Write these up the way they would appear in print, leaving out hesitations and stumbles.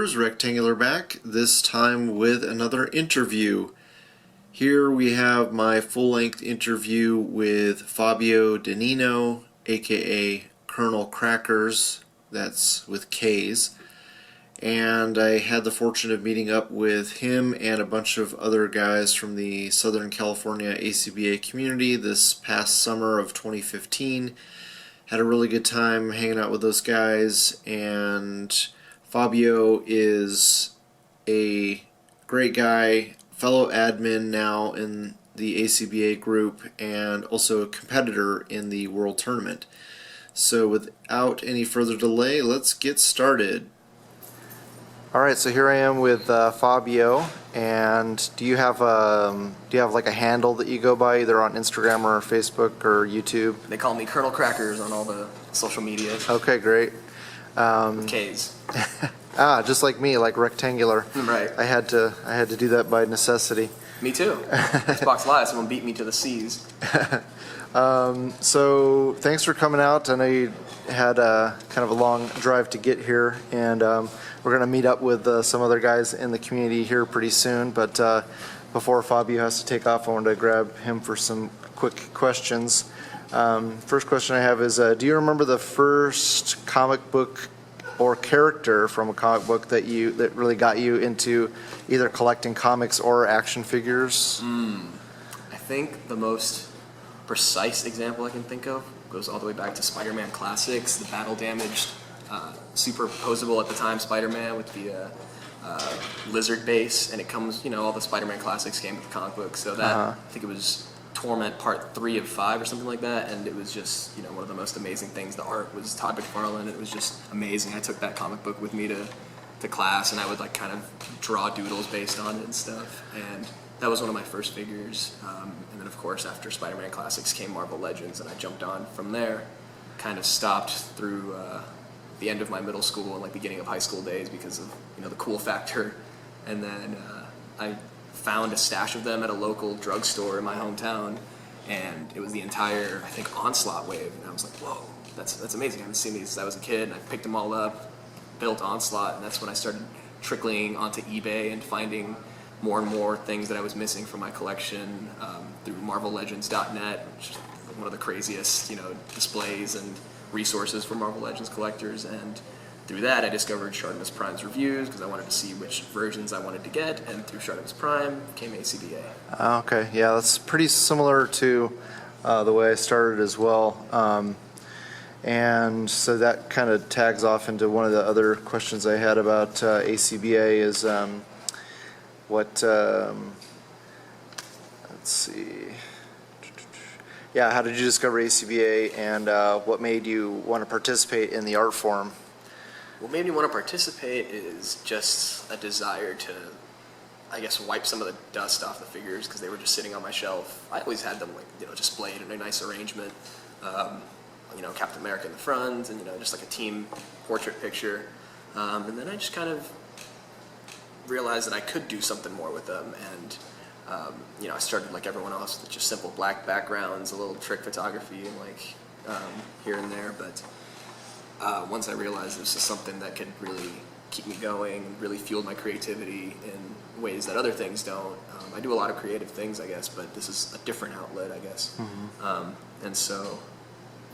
viewers, Rectangular back, this time with another interview. Here we have my full-length interview with Fabio Di Nino, aka Colonel Crackers, that's with K's. And I had the fortune of meeting up with him and a bunch of other guys from the Southern California A.C.B.A. community this past summer of 2015. Had a really good time hanging out with those guys, and Fabio is a great guy, fellow admin now in the A.C.B.A. group, and also a competitor in the World Tournament. So without any further delay, let's get started. Alright, so here I am with Fabio, and do you have like a handle that you go by, either on Instagram or Facebook or YouTube? They call me Colonel Crackers on all the social medias. Okay, great. With K's. Just like me, like Rectangular. Right. I had to do that by necessity. Me too. Xbox Live, someone beat me to the C's. So thanks for coming out. I know you had kind of a long drive to get here, and we're going to meet up with some other guys in the community here pretty soon. But before Fabio has to take off, I wanted to grab him for some quick questions. First question I have is, do you remember the first comic book or character from a comic book that really got you into either collecting comics or action figures? I think the most precise example I can think of goes all the way back to Spider-Man Classics, the battle-damaged, superposable at the time Spider-Man with the lizard base, and it comes, all the Spider-Man Classics came with the comic book, so that, I think it was Torment Part 3 of 5 or something like that, and it was just, one of the most amazing things. The art was Todd McFarlane, it was just amazing. I took that comic book with me to class, and I would kind of draw doodles based on it and stuff, and that was one of my first figures. And then of course after Spider-Man Classics came Marvel Legends, and I jumped on from there. Kind of stopped through the end of my middle school and beginning of high school days because of the cool factor. And then I found a stash of them at a local drugstore in my hometown, and it was the entire, I think, Onslaught wave, and I was like, whoa, that's amazing. I haven't seen these since I was a kid, and I picked them all up, built Onslaught, and that's when I started trickling onto eBay and finding more and more things that I was missing from my collection through MarvelLegends.net, which is one of the craziest, displays and resources for Marvel Legends collectors. And through that, I discovered Shartimus Prime's reviews because I wanted to see which versions I wanted to get, and through Shartimus Prime came A.C.B.A. Okay, yeah, that's pretty similar to the way I started as well. And so that kind of tags off into one of the other questions I had about A.C.B.A. is let's see. Yeah, how did you discover A.C.B.A. and what made you want to participate in the art form? What made me want to participate is just a desire to, I guess, wipe some of the dust off the figures because they were just sitting on my shelf. I always had them displayed in a nice arrangement. Captain America in the front, and just like a team portrait picture. And then I just kind of realized that I could do something more with them, and I started like everyone else with just simple black backgrounds, a little trick photography, and here and there. But once I realized this is something that could really keep me going, and really fueled my creativity in ways that other things don't. I do a lot of creative things, I guess, but this is a different outlet, I guess. And so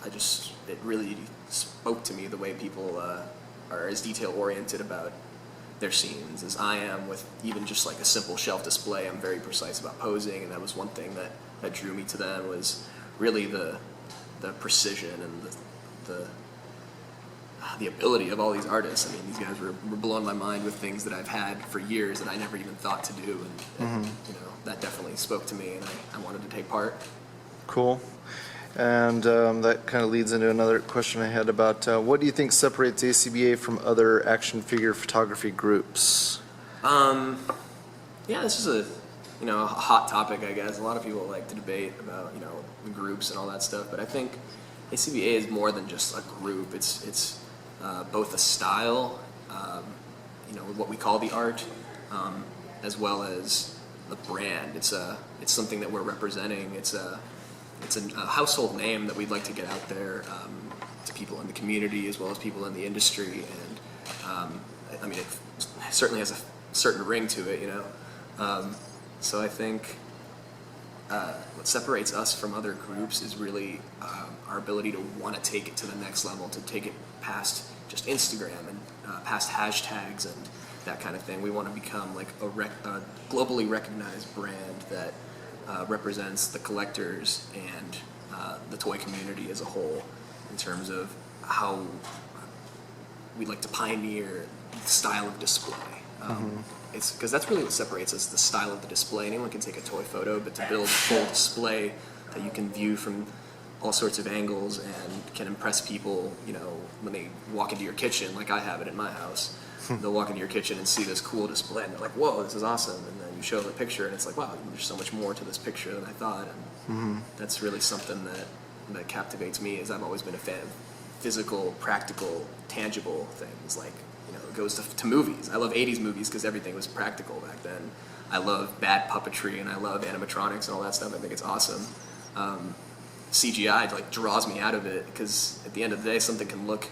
it really spoke to me the way people are as detail-oriented about their scenes as I am with even just like a simple shelf display. I'm very precise about posing, and that was one thing that drew me to them, was really the precision and the ability of all these artists. I mean, these guys were blowing my mind with things that I've had for years that I never even thought to do, and that definitely spoke to me, and I wanted to take part. Cool. And that kind of leads into another question I had about what do you think separates A.C.B.A. from other action figure photography groups? Yeah, this is a hot topic, I guess. A lot of people like to debate about groups and all that stuff, but I think A.C.B.A. is more than just a group. It's both a style, what we call the art, as well as the brand. It's something that we're representing. It's a household name that we'd like to get out there to people in the community as well as people in the industry. And I mean, certainly has a certain ring to it, you know. So I think what separates us from other groups is really our ability to want to take it to the next level, to take it past just Instagram and past hashtags and that kind of thing. We want to become like a globally recognized brand that represents the collectors and the toy community as a whole in terms of how we like to pioneer the style of display. It's because that's really what separates us, the style of the display. Anyone can take a toy photo, but to build a full display that you can view from all sorts of angles and can impress people, you know, when they walk into your kitchen, like I have it in my house. They'll walk into your kitchen and see this cool display and they're like, whoa, this is awesome. And then you show them a picture and it's like, wow, there's so much more to this picture than I thought. And that's really something that captivates me, is I've always been a fan of physical, practical, tangible things. Like, you know, it goes to movies. I love 80s movies because everything was practical back then. I love bad puppetry and I love animatronics and all that stuff. I think it's awesome. CGI like draws me out of it because at the end of the day, something can look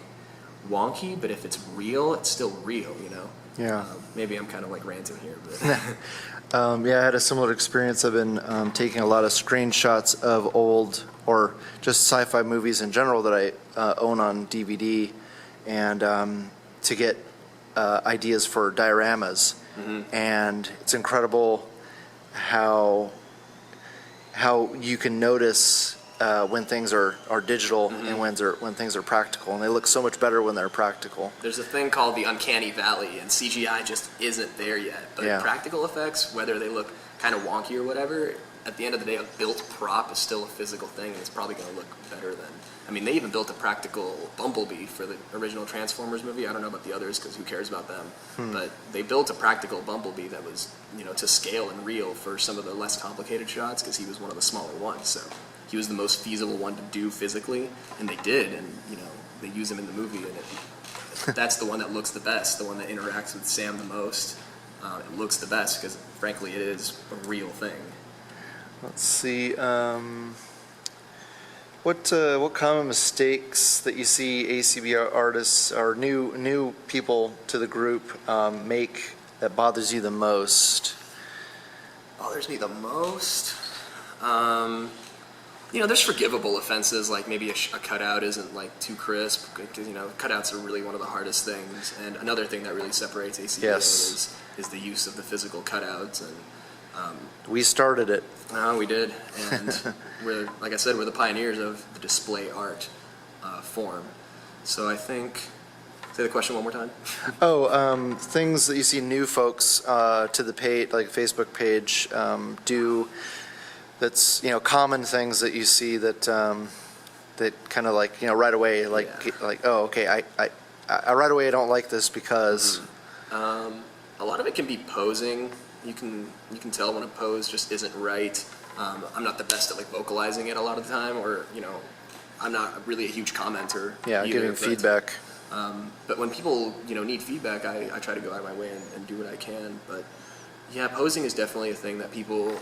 wonky, but if it's real, it's still real, you know? Yeah. Maybe I'm kind of like ranting here, but Yeah, I had a similar experience. I've been taking a lot of screenshots of old or just sci-fi movies in general that I own on DVD, and to get ideas for dioramas. And it's incredible how you can notice when things are digital and when things are practical, and they look so much better when they're practical. there's a thing called the uncanny valley, and CGI just isn't there yet. But Yeah. practical effects, whether they look kind of wonky or whatever, at the end of the day, a built prop is still a physical thing, and it's probably going to look better than. I mean, they even built a practical Bumblebee for the original Transformers movie. I don't know about the others because who cares about them? But they built a practical Bumblebee that was, you know, to scale and real for some of the less complicated shots because he was one of the smaller ones. So he was the most feasible one to do physically, and they did, and you know, they use him in the movie, and that's the one that looks the best, the one that interacts with Sam the most. It looks the best because, frankly, it is a real thing. Let's see. What common mistakes that you see A.C.B.A. artists or new people to the group make that bothers you the most? Bothers me the most? You know, there's forgivable offenses, like maybe a cutout isn't like too crisp, because, you know, cutouts are really one of the hardest things. And another thing that really separates A.C.B.A. Yes. is the use of the physical cutouts. And We started it. we did, and we're, like I said, we're the pioneers of the display art form. So I think, say the question one more time. Things that you see new folks to the page, like Facebook page, do. That's, you know, common things that you see that that kind of like, you know, right away, like oh, okay, I right away I don't like this because. A lot of it can be posing. You can tell when a pose just isn't right. I'm not the best at like vocalizing it a lot of the time, or, you know, I'm not really a huge commenter. Yeah, either, giving feedback. But when people, you know, need feedback, I try to go out of my way and do what I can. But yeah, posing is definitely a thing that people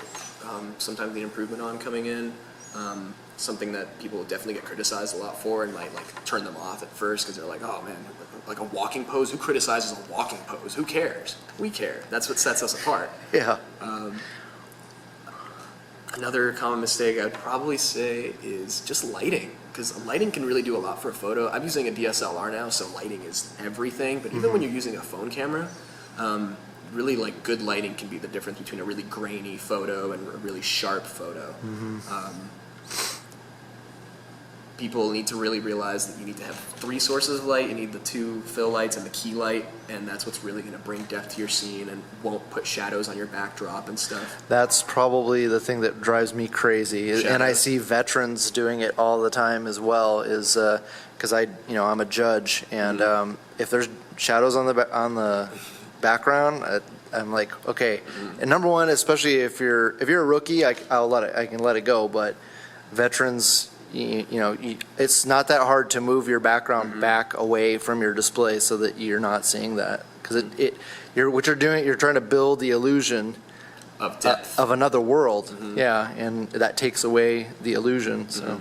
sometimes need improvement on coming in. Something that people definitely get criticized a lot for and might like turn them off at first because they're like, oh man, like a walking pose? Who criticizes a walking pose? Who cares? We care. That's what sets us apart. Yeah. Another common mistake I'd probably say is just lighting, because lighting can really do a lot for a photo. I'm using a DSLR now, so lighting is everything. But even when you're using a phone camera, really like good lighting can be the difference between a really grainy photo and a really sharp photo. People need to really realize that you need to have 3 sources of light. You need the 2 fill lights and the key light, and that's what's really going to bring depth to your scene and won't put shadows on your backdrop and stuff. That's probably the thing that drives me crazy, Shadows. and I see veterans doing it all the time as well. Is because I'm a judge, and if there's shadows on the background, I'm like, okay. And number one, especially if you're a rookie, I can let it go. But veterans, it's not that hard to move your background back away from your display so that you're not seeing that, because you're trying to build the illusion Of depth. of another world. Yeah, and that takes away the illusion. So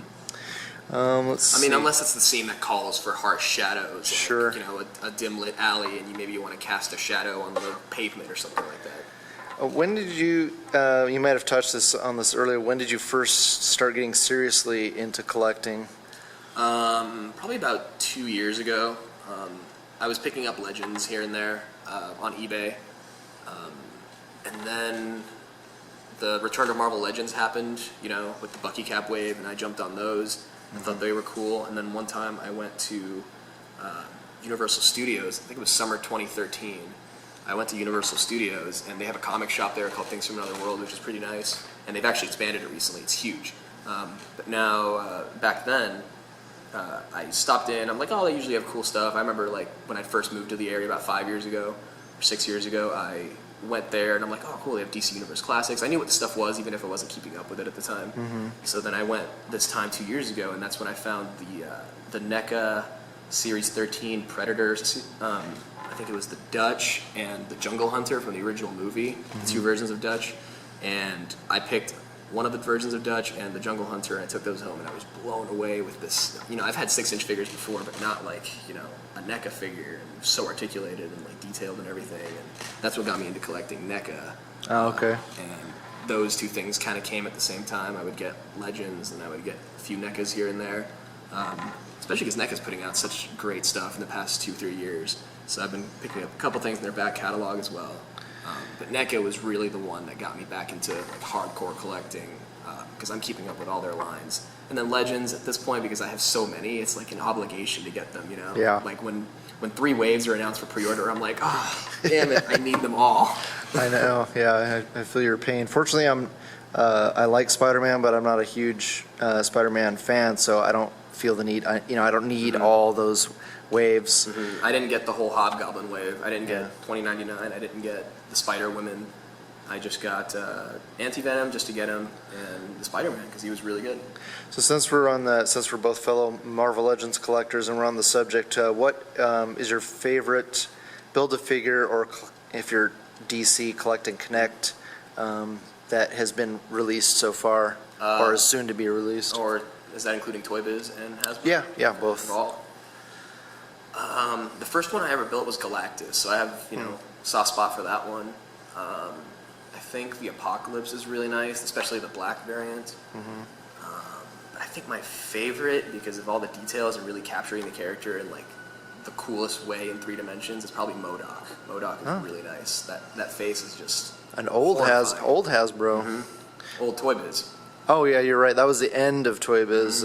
Let's I mean, see. unless it's the scene that calls for harsh shadows, Sure. like, a dim lit alley, and maybe you want to cast a shadow on the pavement or something like that. When did you, you might have touched on this earlier, when did you first start getting seriously into collecting? Probably about 2 years ago. I was picking up Legends here and there on eBay, and then the Return to Marvel Legends happened, with the Bucky Cap wave, and I jumped on those. I thought they were cool, and then one time I went to Universal Studios. I think it was summer 2013. I went to Universal Studios, and they have a comic shop there called Things from Another World, which is pretty nice. And they've actually expanded it recently. It's huge. But now, back then, I stopped in. I'm like, oh, they usually have cool stuff. I remember, like, when I first moved to the area about 5 years ago, or 6 years ago, I went there, and I'm like, oh, cool, they have DC Universe Classics. I knew what the stuff was, even if I wasn't keeping up with it at the time. Mm-hmm. So then I went this time 2 years ago, and that's when I found the NECA Series 13 Predators. I think it was the Dutch and the Jungle Hunter from the original movie, the two versions of Dutch. And I picked one of the versions of Dutch and the Jungle Hunter, and I took those home, and I was blown away with this. I've had 6-inch figures before, but not like, a NECA figure, and so articulated and like detailed and everything. And that's what got me into collecting NECA. Oh, okay. And those two things kind of came at the same time. I would get Legends, and I would get a few NECAs here and there. Especially because NECA's putting out such great stuff in the past 2-3 years. So I've been picking up a couple things in their back catalog as well. But NECA was really the one that got me back into like hardcore collecting, because I'm keeping up with all their lines. And then Legends at this point, because I have so many, it's like an obligation to get them, Yeah. Like when 3 waves are announced for pre-order, I'm like, oh, damn it, I need them all. I know, yeah, I feel your pain. Fortunately, I like Spider-Man, but I'm not a huge Spider-Man fan, so I don't feel the need. I don't need all those waves. Mm-hmm. I didn't get the whole Hobgoblin wave. I didn't get 2099. I didn't get the Spider-Women. I just got Anti-Venom just to get him, and the Spider-Man because he was really good. So since we're both fellow Marvel Legends collectors and we're on the subject, what is your favorite Build-A-Figure, or if you're DC collecting Connect, that has been released so far, or is soon to be released? Or is that including Toy Biz and Hasbro? Yeah, both. All. The first one I ever built was Galactus, so I have soft spot for that one. I think the Apocalypse is really nice, especially the black variant. But I think my favorite, because of all the details and really capturing the character in like the coolest way in 3 dimensions, is probably MODOK. MODOK is really nice. That face is just An old Hasbro. Old Toy Biz. Oh yeah, you're right. That was the end of Toy Biz.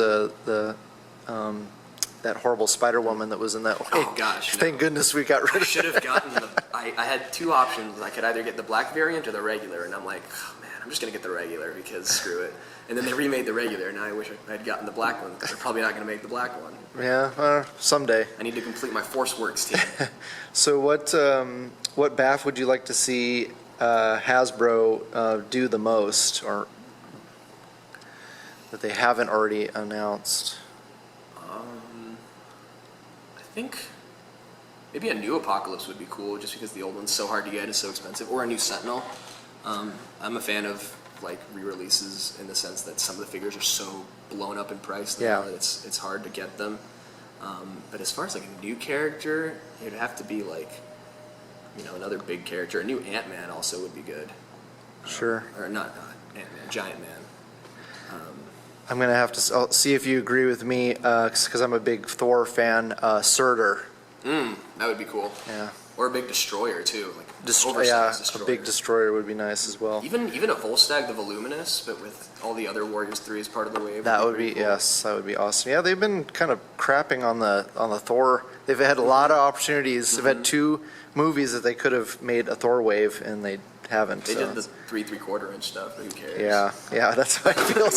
That horrible Spider Woman that was in that. Oh gosh! Thank goodness we got rid I of. should have gotten I had 2 options. I could either get the black variant or the regular, and I'm like, oh, man, I'm just gonna get the regular because screw it. And then they remade the regular. Now I wish I had gotten the black one because they're probably not gonna make the black one. Yeah, someday. I need to complete my Force Works team. So what BAF would you like to see Hasbro do the most, or that they haven't already announced? I think maybe a new Apocalypse would be cool, just because the old one's so hard to get and so expensive, or a new Sentinel. I'm a fan of like re-releases in the sense that some of the figures are so blown up in price now that it's hard to get them. But as far as like a new character, it'd have to be like another big character. A new Ant-Man also would be good. Sure. Or not Ant-Man, Giant Man. I'm gonna have to I'll see if you agree with me, because I'm a big Thor fan. Surtur. That would be cool. Yeah. Or a big destroyer too, like Yeah, destroyer. a big destroyer would be nice as well. Even a Volstagg the Voluminous, but with all the other Warriors 3 as part of the wave. That would be cool. Yes, that would be awesome. Yeah, they've been kind of crapping on the Thor. They've had a lot of opportunities. They've had 2 movies that they could have made a Thor wave, and they haven't. They did the 3 3/4 inch stuff. Who cares? Yeah, that's how I feel.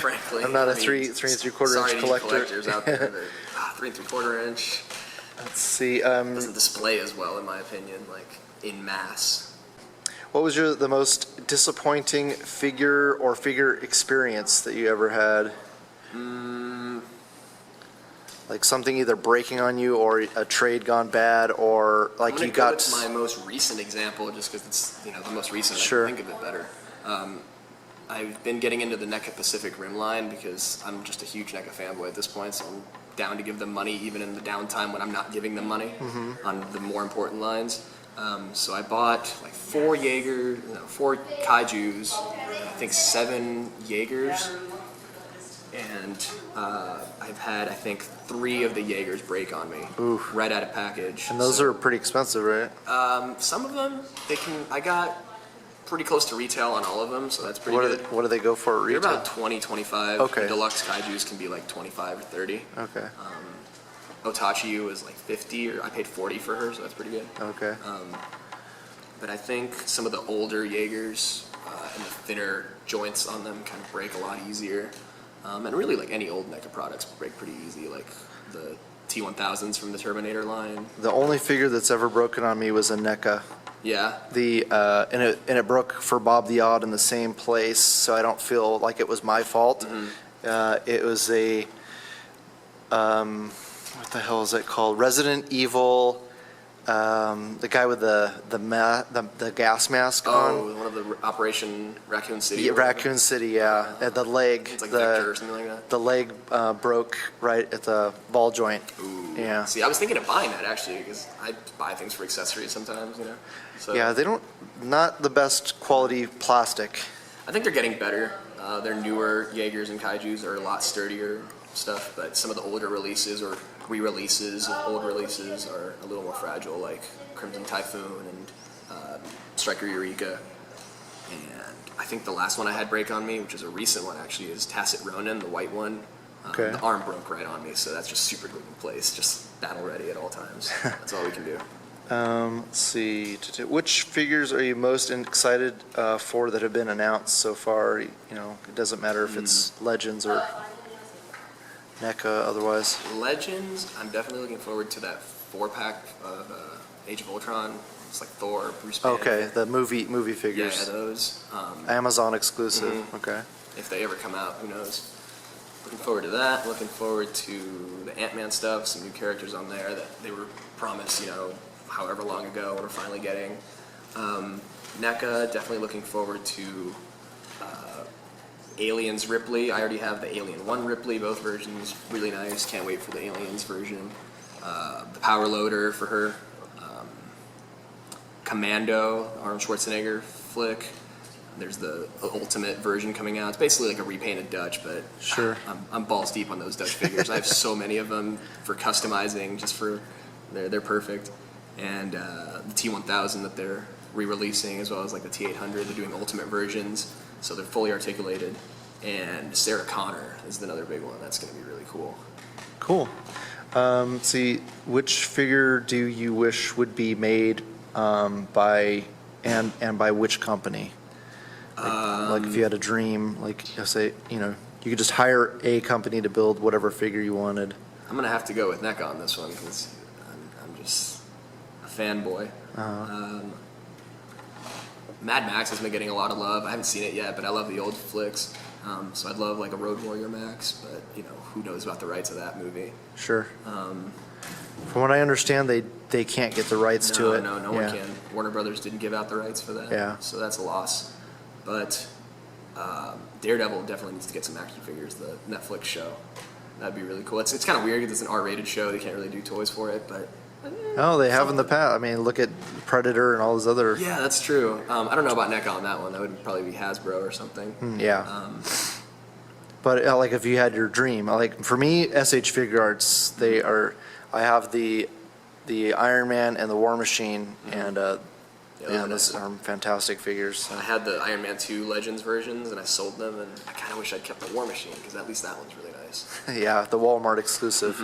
Frankly, I'm not a 3 3/4 inch collector. Collectors out there that 3 3/4 inch Let's see. doesn't display as well, in my opinion, like in mass. What was the most disappointing figure or figure experience that you ever had? Like something either breaking on you, or a trade gone bad, or like you got. With my most recent example, just because it's the most recent. Sure. I can think of it better. I've been getting into the NECA Pacific Rim line because I'm just a huge NECA fanboy at this point, so I'm down to give them money even in the downtime when I'm not giving them money on the more important lines. So I bought like 4 Kaijus, I think 7 Jaegers, and I've had, I think, 3 of the Jaegers break on me right out of package. And those are pretty expensive, right? Some of them, I got pretty close to retail on all of them, so that's pretty good. What do they go for at They're retail? about 20, 25. Okay. Deluxe Kaijus can be like 25 or 30. Okay. Otachi was like 50, or I paid 40 for her, so that's pretty good. Okay. But I think some of the older Jaegers and the thinner joints on them kind of break a lot easier. And really, like any old NECA products break pretty easy, like the T1000s from the Terminator line. The only figure that's ever broken on me was a NECA. Yeah. And it broke for Bob the Odd in the same place, so I don't feel like it was my fault. It was a what the hell is it called? Resident Evil. The guy with the gas mask on. Oh, one of the Operation Raccoon City. Yeah, Raccoon City, yeah. The leg. It's like Vector or something like that. The leg broke right at the ball joint. Ooh. Yeah. See, I was thinking of buying that actually because I buy things for accessories sometimes, you know. So Yeah, not the best quality plastic. I think they're getting better. Their newer Jaegers and Kaijus are a lot sturdier stuff, but some of the older releases or re-releases of old releases are a little more fragile, like Crimson Typhoon and Striker Eureka. And I think the last one I had break on me, which is a recent one actually, is Tacit Ronin, the white one. Okay. The arm broke right on me, so that's just super good in place, just battle ready at all times. That's all we can do. Let's see. Which figures are you most excited for that have been announced so far? You know, it doesn't matter if it's Legends or NECA otherwise. Legends, I'm definitely looking forward to that 4-pack of Age of Ultron. It's like Thor, Bruce Banner. Okay, the movie Yeah, figures. those. Amazon exclusive. Okay. If they ever come out, who knows? Looking forward to that. Looking forward to the Ant-Man stuff, some new characters on there that they were promised, you know, however long ago, and we're finally getting. NECA, definitely looking forward to Aliens Ripley. I already have the Alien 1 Ripley, both versions, really nice. Can't wait for the Aliens version. The Power Loader for her. Commando, Arnold Schwarzenegger flick. There's the Ultimate version coming out. It's basically like a repainted Dutch, but Sure. I'm balls deep on those Dutch figures. I have so many of them for customizing, just for they're perfect. And the T1000 that they're re-releasing, as well as like the T800. They're doing Ultimate versions, so they're fully articulated. And Sarah Connor is another big one. That's going to be really cool. Cool. Let's see, which figure do you wish would be made by by which company? Like if you had a dream, like say, you know, you could just hire a company to build whatever figure you wanted. I'm gonna have to go with NECA on this one because I'm just a fanboy. Mad Max has been getting a lot of love. I haven't seen it yet, but I love the old flicks. So I'd love like a Road Warrior Max, but you know, who knows about the rights of that movie? Sure. From what I understand, they can't get the rights to it. No one can. Warner Brothers didn't give out the rights for that. Yeah. So that's a loss. But Daredevil definitely needs to get some action figures. The Netflix show, that'd be really cool. It's kind of weird because it's an R-rated show. They can't really do toys for it, but. Oh, they have in the past. I mean, look at Predator and all those other. Yeah, that's true. I don't know about NECA on that one. That would probably be Hasbro or something. Yeah. But like if you had your dream, like for me, SH Figure Arts, they are. I have the Iron Man and the War Machine, and those are fantastic figures. I had the Iron Man 2 Legends versions, and I sold them, and I kind of wish I'd kept the War Machine because at least that one's really nice. Yeah, the Walmart exclusive.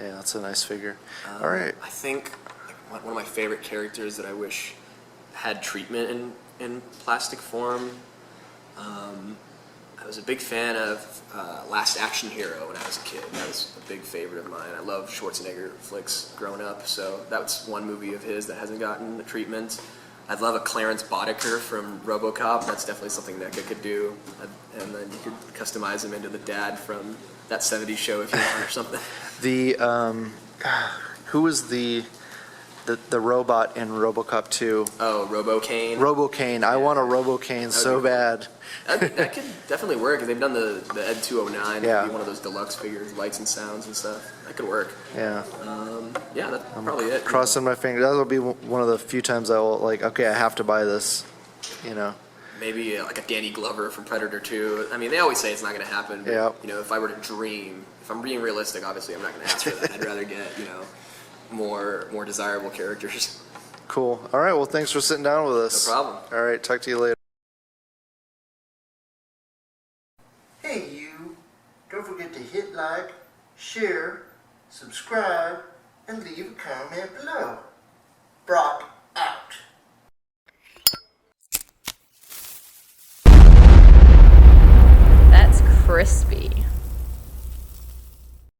Yeah, that's a nice figure. All right. I think like, one of my favorite characters that I wish had treatment in plastic form. I was a big fan of Last Action Hero when I was a kid. That was a big favorite of mine. I love Schwarzenegger flicks growing up, so that's one movie of his that hasn't gotten the treatment. I'd love a Clarence Boddicker from RoboCop. That's definitely something NECA could do. And then you could customize him into the dad from that 70s show if you want or something. The who was the the robot in RoboCop 2. Oh, Robo-Cane. RoboCane. I want a RoboCane so bad. That could definitely work. They've done the Ed 209. Yeah. That'd be one of those deluxe figures, lights and sounds and stuff. That could work. Yeah. Yeah, that's probably it. Crossing my fingers. That'll be one of the few times I will, like, okay, I have to buy this, you know. Maybe like a Danny Glover from Predator 2. I mean, they always say it's not going to happen. But, Yeah. you know, if I were to dream, if I'm being realistic, obviously I'm not going to ask for that. I'd rather get, you know, more desirable characters. Cool. All right, well, thanks for sitting down with us. No problem. All right, talk to you later. Hey you, don't forget to hit like, share, subscribe, and leave a comment below. Brock out. That's crispy.